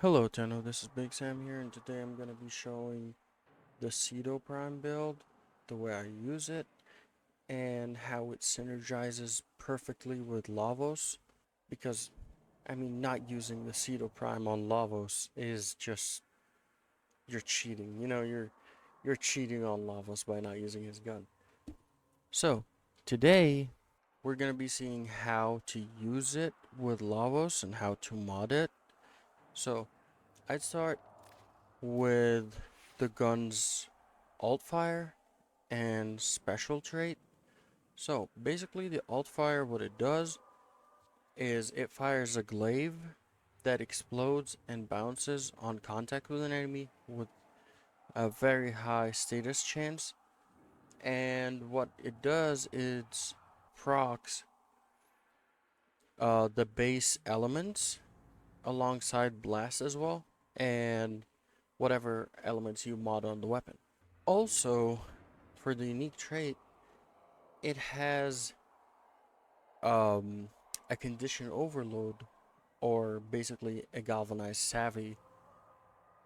Hello Tenno, this is Big Sam here, and today I'm going to be showing the Cedo Prime build, the way I use it, and how it synergizes perfectly with lavos. Because, not using the Cedo Prime on lavos is just, you're cheating. You're cheating on lavos by not using his gun. So, today, we're going to be seeing how to use it with lavos and how to mod it. So, I'd start with the gun's alt fire and special trait. So basically the alt fire, what it does is it fires a glaive that explodes and bounces on contact with an enemy with a very high status chance. And what it does is procs the base elements alongside blast as well, and whatever elements you mod on the weapon. Also, for the unique trait, it has um, a condition overload, or basically a galvanized savvy,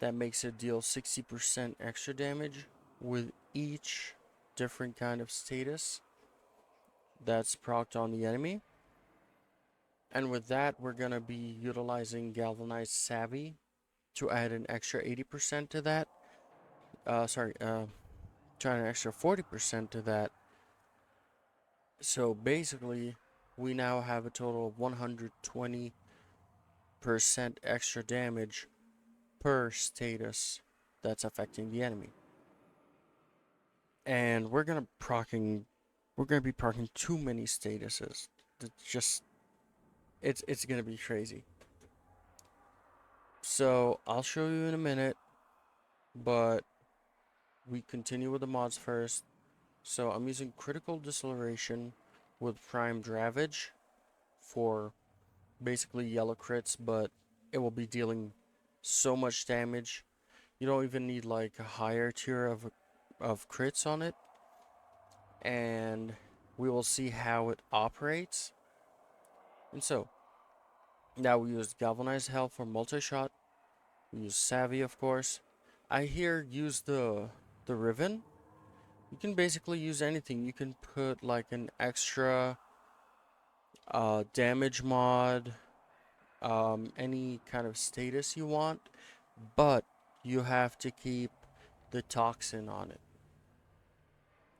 that makes it deal 60% extra damage with each different kind of status that's procced on the enemy. And with that, we're going to be utilizing galvanized savvy to add an extra 80% to that. Trying an extra 40% to that. So basically, we now have a total of 120% extra damage per status that's affecting the enemy. And we're gonna be proccing too many statuses. It's gonna be crazy. So I'll show you in a minute, but we continue with the mods first. So I'm using critical deceleration with primed ravage for basically yellow crits, but it will be dealing so much damage. You don't even need like a higher tier of crits on it. And we will see how it operates. And so, now we use galvanized hell for multi-shot. We use savvy, of course. I here use the riven. You can basically use anything. You can put like an extra damage mod, any kind of status you want, but you have to keep the toxin on it.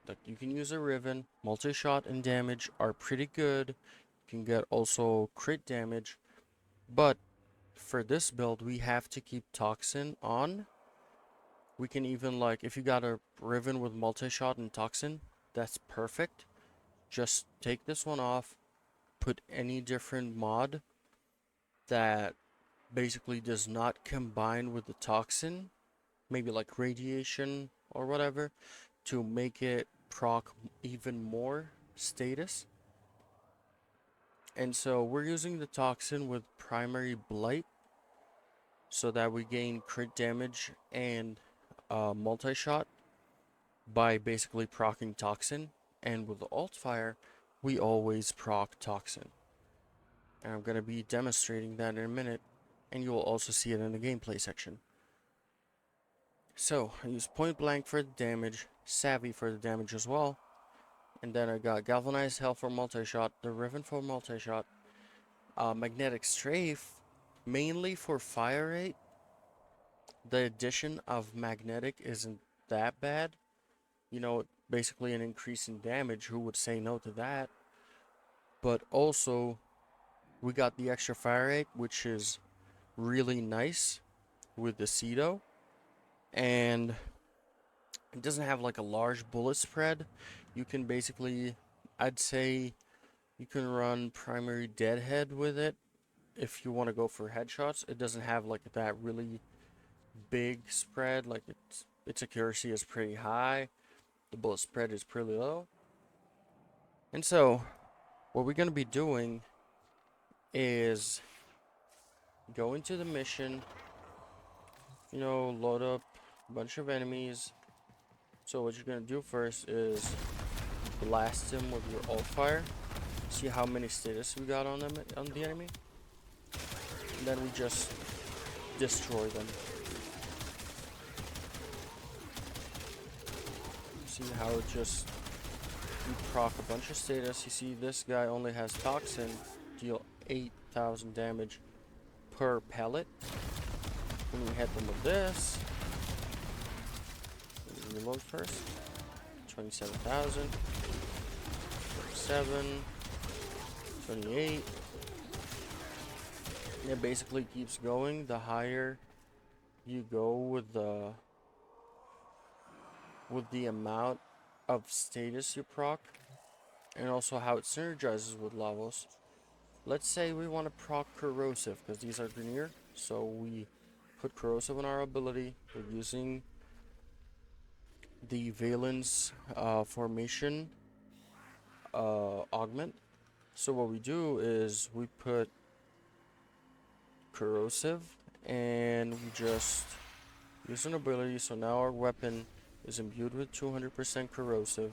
Like, you can use a riven. Multi-shot and damage are pretty good. You can get also crit damage, but for this build we have to keep toxin on. We can even, like, if you got a riven with multi-shot and toxin, that's perfect. Just take this one off, put any different mod that basically does not combine with the toxin, maybe like radiation or whatever, to make it proc even more status. And so we're using the toxin with primary blight so that we gain crit damage and multi-shot by basically proccing toxin. And with the alt fire, we always proc toxin. And I'm going to be demonstrating that in a minute, and you will also see it in the gameplay section. So I use point blank for the damage, savvy for the damage as well, and then I got galvanized hell for multi-shot, the riven for multi-shot, magnetic strafe mainly for fire rate. The addition of magnetic isn't that bad. Basically an increase in damage. Who would say no to that? But also, we got the extra fire rate, which is really nice with the Cedo. And it doesn't have like a large bullet spread. You can basically, I'd say, you can run primary deadhead with it if you want to go for headshots. It doesn't have like that really big spread. Like, its accuracy is pretty high. The bullet spread is pretty low. And so, what we're going to be doing is go into the mission, load up a bunch of enemies. So what you're going to do first is blast him with your alt fire. See how many status we got on the enemy. And then we just destroy them. See how it just, you proc a bunch of status. You see this guy only has toxin, deal 8,000 damage per pellet. When we hit them with this, reload first. 27,000, 27, 28. It basically keeps going. The higher you go with the amount of status you proc, and also how it synergizes with lavos. Let's say we want to proc corrosive because these are greener, so we put corrosive on our ability. We're using the valence formation augment. So what we do is we put corrosive and we just use an ability. So now our weapon is imbued with 200% corrosive.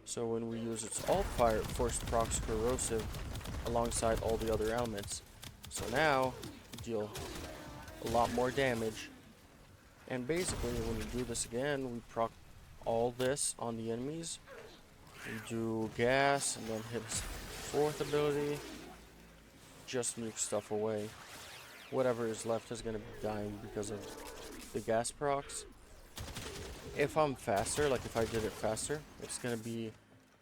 So when we use its alt fire, it first procs corrosive alongside all the other elements. So now we deal a lot more damage. And basically when we do this again, we proc all this on the enemies. We do gas and then hit his fourth ability. Just nuke stuff away. Whatever is left is going to be dying because of the gas procs. If I'm faster, like if I did it faster, it's going to be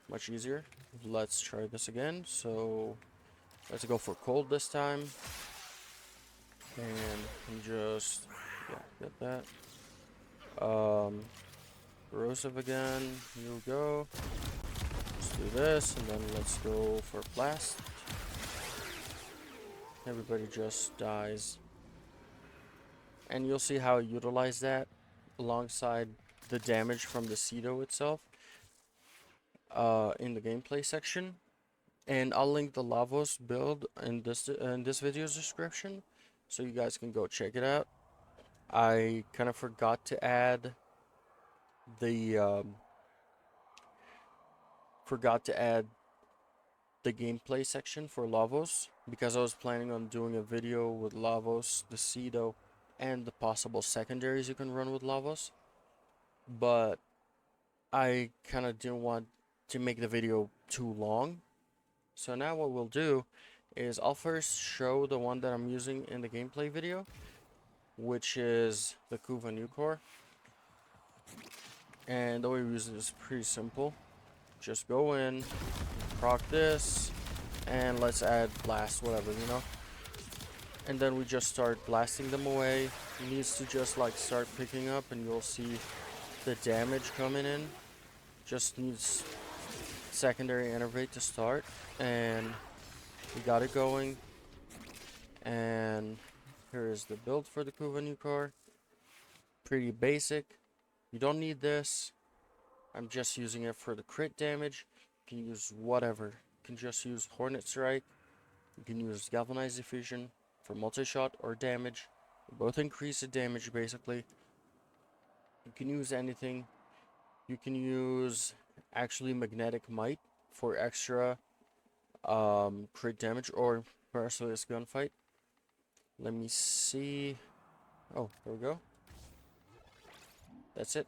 much easier. Let's try this again. So let's go for cold this time. And just, yeah, get that. Corrosive again. Here we go. Let's do this, and then let's go for blast. Everybody just dies. And you'll see how I utilize that alongside the damage from the Cedo itself in the gameplay section. And I'll link the lavos build in this video's description, so you guys can go check it out. I kind of forgot to add the gameplay section for lavos because I was planning on doing a video with lavos, the Cedo, and the possible secondaries you can run with lavos, but I kind of didn't want to make the video too long. So now what we'll do is I'll first show the one that I'm using in the gameplay video, which is the Kunai Incarnon. And the way we use it is pretty simple. Just go in, proc this, and let's add blast, whatever, you know. And then we just start blasting them away. It needs to just like start picking up, and you'll see the damage coming in. Just needs secondary enervate to start, and we got it going. And here is the build for the Kunai Incarnon. Pretty basic. You don't need this. I'm just using it for the crit damage. You can use whatever. You can just use Hornet Strike. You can use Galvanized Diffusion for multi-shot or damage. Both increase the damage basically. You can use anything. You can use actually Magnetic Might for extra crit damage or Merciless Gunfight. Let me see. Oh, there we go. That's it.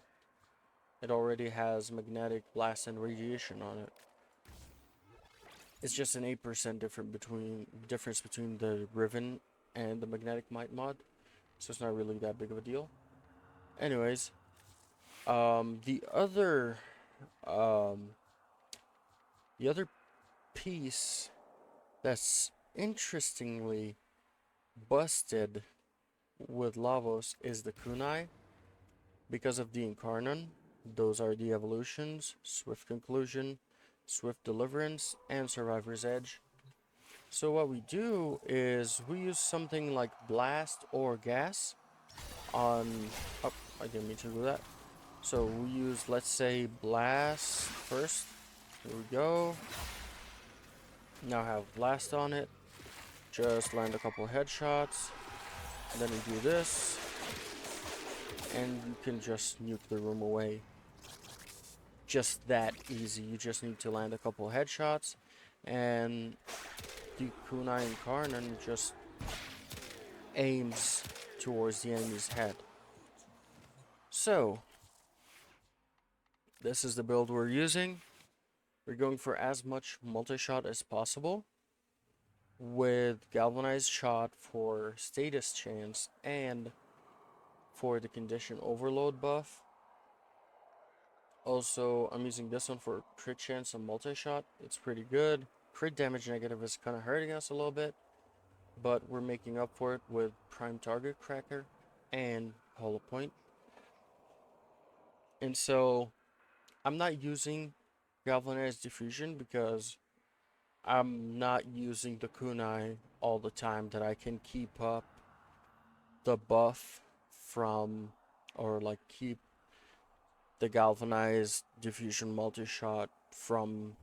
It already has magnetic blast and radiation on it. It's just an 8% difference between the Riven and the Magnetic Might mod, so it's not really that big of a deal. Anyways, the other piece that's interestingly busted with lavos is the Kunai. Because of the Incarnon, those are the evolutions: Swift Conclusion, Swift Deliverance, and Survivor's Edge. So what we do is we use something like Blast or Gas on... Oh, I didn't mean to do that. So we use, let's say, Blast first. Here we go. Now have Blast on it. Just land a couple headshots. And then we do this. And you can just nuke the room away. Just that easy. You just need to land a couple headshots, and the Kunai Incarnon just aims towards the enemy's head. So, this is the build we're using. We're going for as much multi-shot as possible, with galvanized shot for status chance and for the condition overload buff. Also, I'm using this one for crit chance and multi-shot. It's pretty good. Crit damage negative is kind of hurting us a little bit, but we're making up for it with prime target cracker and hollow point. And so I'm not using galvanized diffusion because I'm not using the kunai all the time that I can keep up the buff from, or like keep the galvanized diffusion multi-shot from,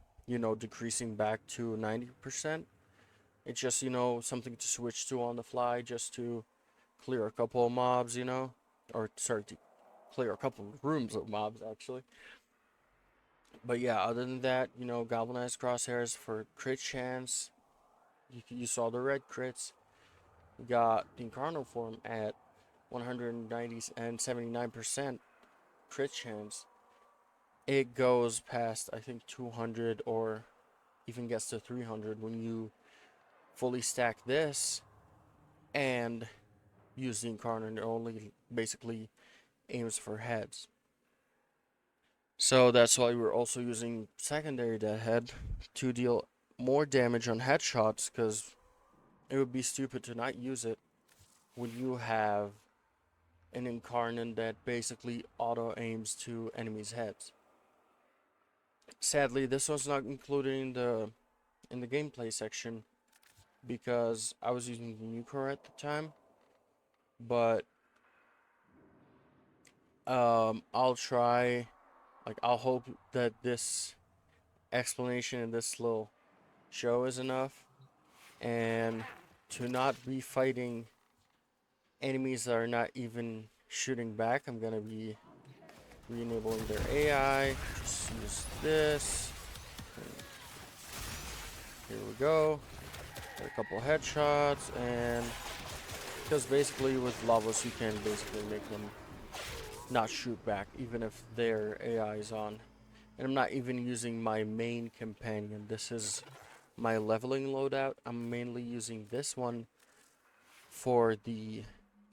decreasing back to 90%. It's just, something to switch to on the fly just to clear a couple of mobs, or sorry, to clear a couple of rooms of mobs actually. But yeah, other than that, galvanized crosshairs for crit chance. You saw the red crits. We got the Incarnon form at 190 and 79% crit chance. It goes past, I think, 200 or even gets to 300 when you fully stack this and use the Incarnon. It only basically aims for heads. So that's why we're also using secondary deadhead to deal more damage on headshots, because it would be stupid to not use it when you have an Incarnon that basically auto aims to enemies' heads. Sadly, this was not included in the gameplay section because I was using the new core at the time. But I'll try, I'll hope that this explanation in this little show is enough, and to not be fighting enemies that are not even shooting back. I'm gonna be re-enabling their AI. Just use this. Here we go. Got a couple headshots, and because basically with lavos you can basically make them not shoot back even if their AI is on. And I'm not even using my main companion. This is my leveling loadout. I'm mainly using this one for the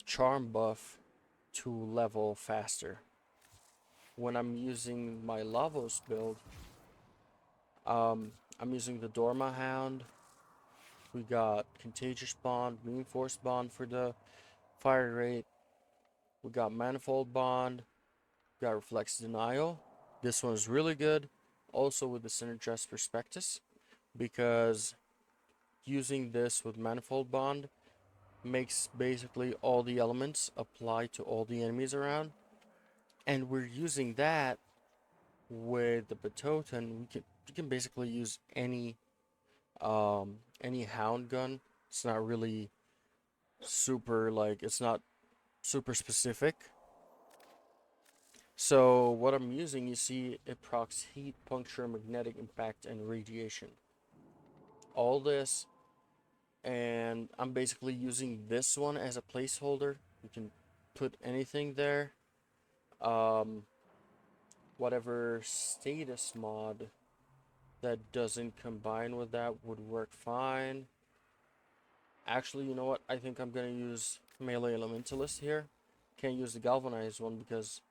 charm buff to level faster. When I'm using my lavos build, I'm using the Dorma Hound. We got Contagious Bond, Reinforced Bond for the fire rate. We got Manifold Bond. We got Reflex Denial. This one's really good. Also with the Synergist Prospectus, because using this with Manifold Bond makes basically all the elements apply to all the enemies around. And we're using that with the Batotan. You can basically use any hound gun. It's not really super, it's not super specific. So what I'm using, you see, it procs heat, puncture, magnetic impact, and radiation. All this, and I'm basically using this one as a placeholder. You can put anything there. Whatever status mod that doesn't combine with that would work fine. Actually, you know what? I think I'm gonna use melee elementalist here. Can't use the galvanized one because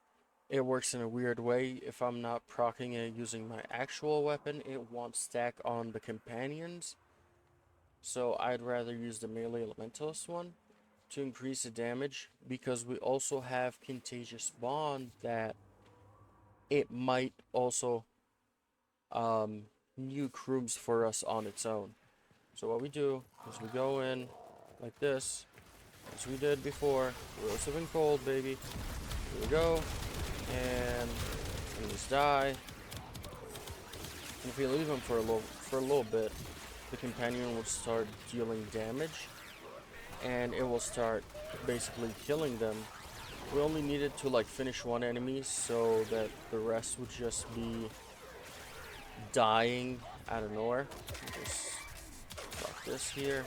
it works in a weird way. If I'm not proccing it using my actual weapon, it won't stack on the companions. So I'd rather use the melee elementalist one to increase the damage, because we also have Contagious Bond that it might also nuke rooms for us on its own. So what we do is we go in like this, as we did before. Corrosive and cold, baby. Here we go. And enemies die. And if we leave them for a little bit, the companion will start dealing damage, and it will start basically killing them. We only needed to finish one enemy so that the rest would just be dying out of nowhere. Just drop this here.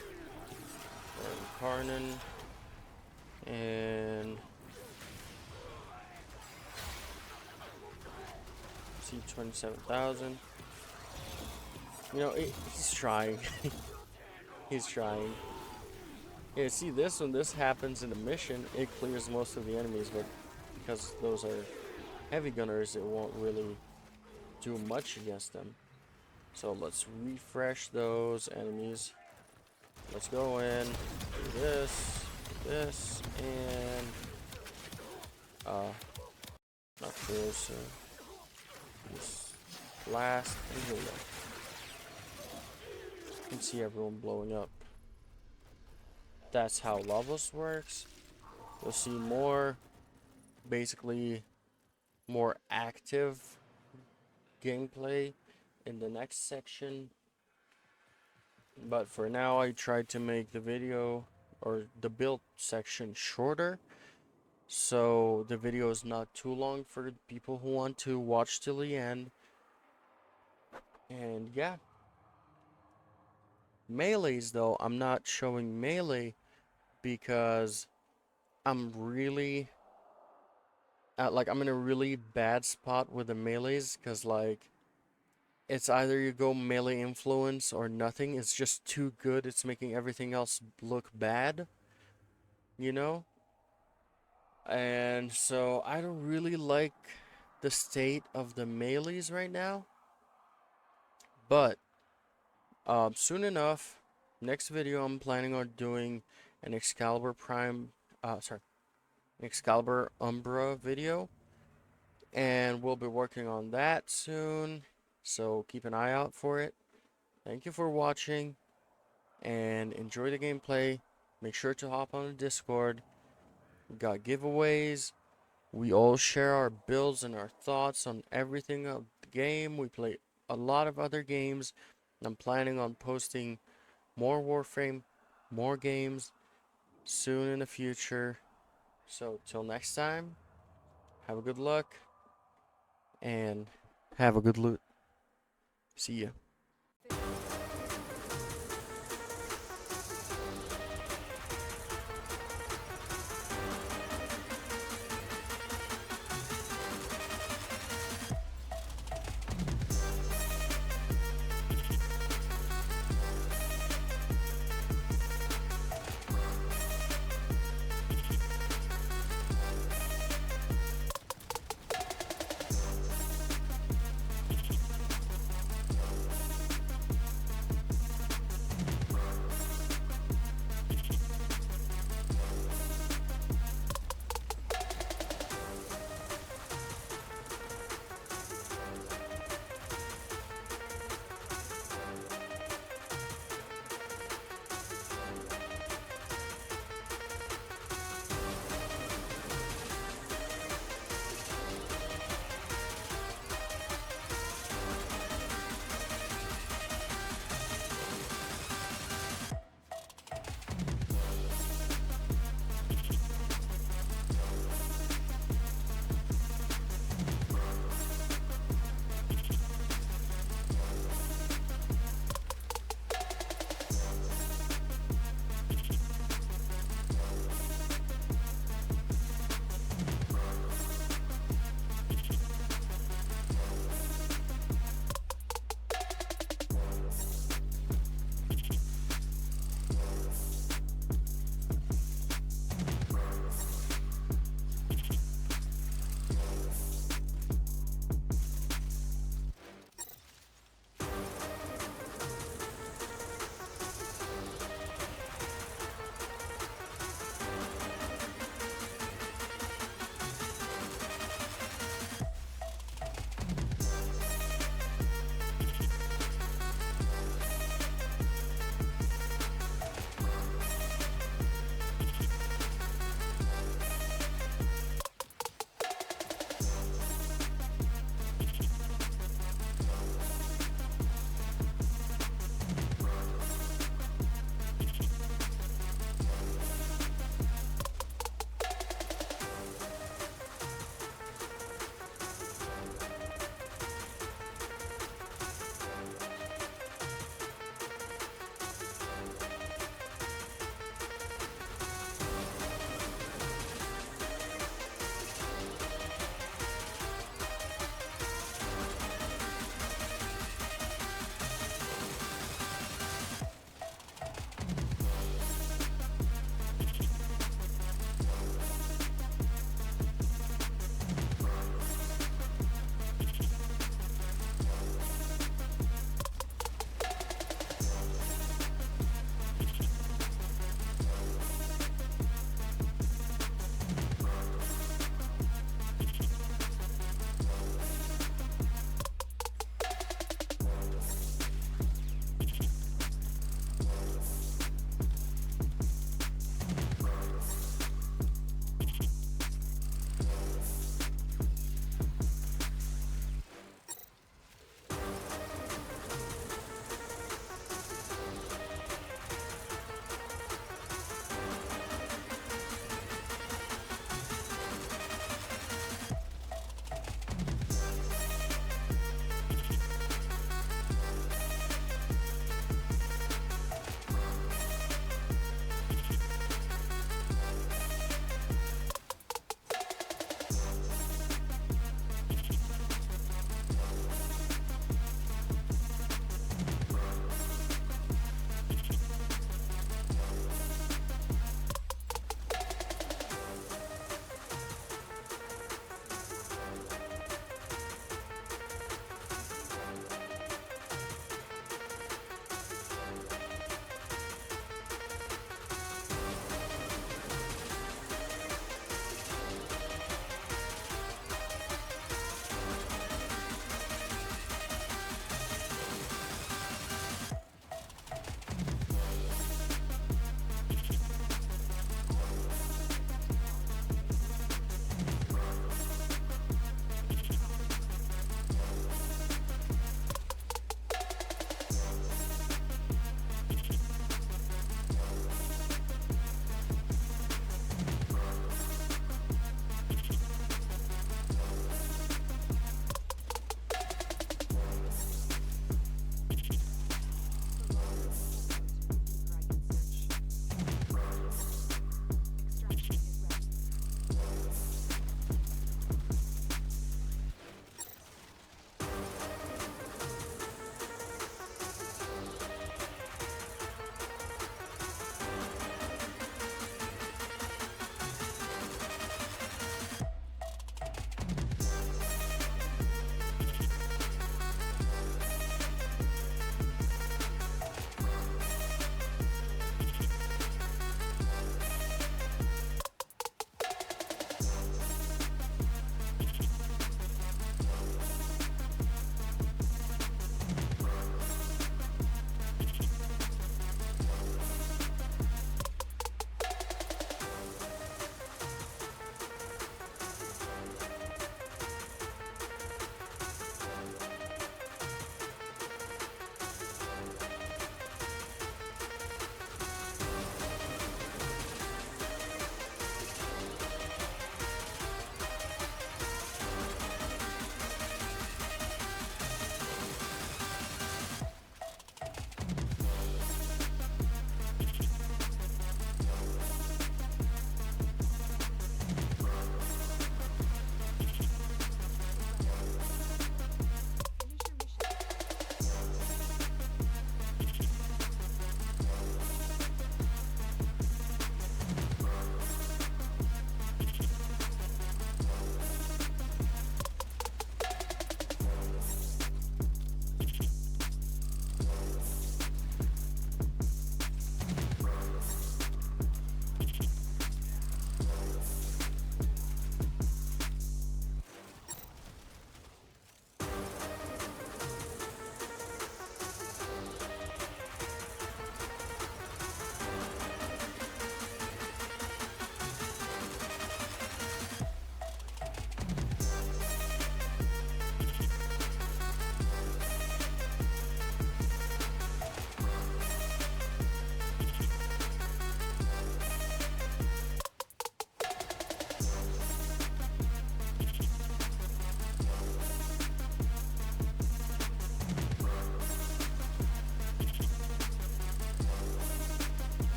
Incarnon. And See 27,000. You know, he's trying. He's trying. Yeah, see this when this happens in a mission, it clears most of the enemies, but because those are heavy gunners, it won't really do much against them. So let's refresh those enemies. Let's go in, do this, and not closer. Just blast and heal them. You can see everyone blowing up. That's how lavos works. You'll see more, basically, more active gameplay in the next section. But for now, I tried to make the video or the build section shorter, so the video is not too long for people who want to watch till the end. And yeah, melees though, I'm not showing melee because I'm really I'm in a really bad spot with the melees, because like it's either you go melee influence or nothing. It's just too good. It's making everything else look bad, you know? And so I don't really like the state of the melees right now. But soon enough, next video I'm planning on doing an Excalibur Prime, Excalibur Umbra video. And we'll be working on that soon. So keep an eye out for it. Thank you for watching and enjoy the gameplay. Make sure to hop on the Discord. We got giveaways. We all share our builds and our thoughts on everything of the game. We play a lot of other games. I'm planning on posting more Warframe, more games soon in the future. So till next time, have a good luck and have a good loot. See ya.